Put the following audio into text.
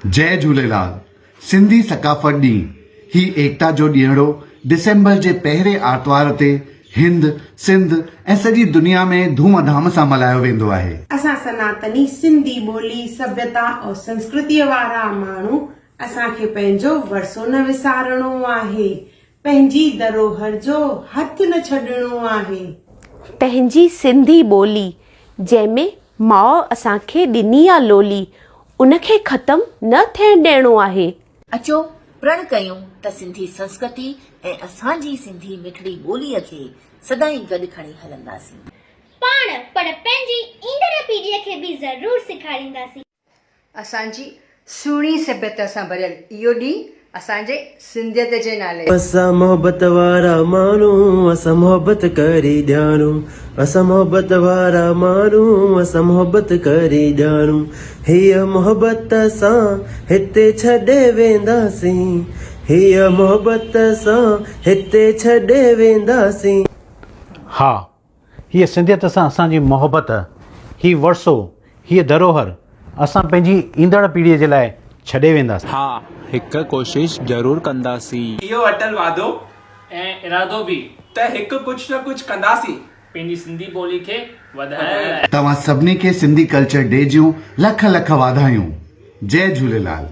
जय झूलेलाल। सिंधी सकाफ़त ॾींहुं ही एकता जो ॾियणो डिसेंबर जे पहिरें आर्तवार ते हिंद सिंध ऐं सॼी दुनिया में धूमधाम सां मल्हायो वेंदो आहे। असां सनातनी सिंधी ॿोली सभ्यता और संस्कृतीअ वारा माण्हू असांखे पंहिंजो वरसो न विसारणो आहे, पंहिंजी धरोहर जो हथ न छॾणो आहे। पंहिंजी सिंधी ॿोली जंहिंमें माउ असांखे ॾिनी आहे लोली, उनखे ख़तम न थियण ॾियणो आहे। अचो प्रण कयूं त सिंधी संस्कृति ऐं असांजी सिंधी मिठड़ी ॿोलीअ खे सदाईं गॾु खणी हलंदासीं। पाण पर पंहिंजी ईंदड़ पीढ़ीअ खे बि ज़रूर सेखारींदासीं। असांजी सुहिणी सभ्यता सां भरियल इहो ॾींहुं असांजे सिंधियत जे नाले। असां मोहब्बत वारा माण्हू, असां मोहब्बत करे ॼाणू, असां मोहब्बत वारा माण्हू, असां मोहब्बत करे ॼाणू। हीअ मोहब्बत सां हिते छॾे वेंदासीं, हीअ मोहब्बत सां हिते छॾे वेंदासीं। हा, हीअ सिंधियत सां असांजी मोहब्बत, ही वरसो, हीअ धरोहर असां पंहिंजी ईंदड़ पीढ़ीअ जे लाइ छॾे वेंदासीं। हा, हिकु कोशिश ज़रूर कंदासीं। इहो अटल वादो ऐं इरादो बि त हिकु कुझु न कुझु कंदासीं पंहिंजी सिंधी ॿोली खे वधाइण। तव्हां सभिनी खे सिंधी कल्चर डे जूं लख लख वाधायूं। जय झूलेलाल।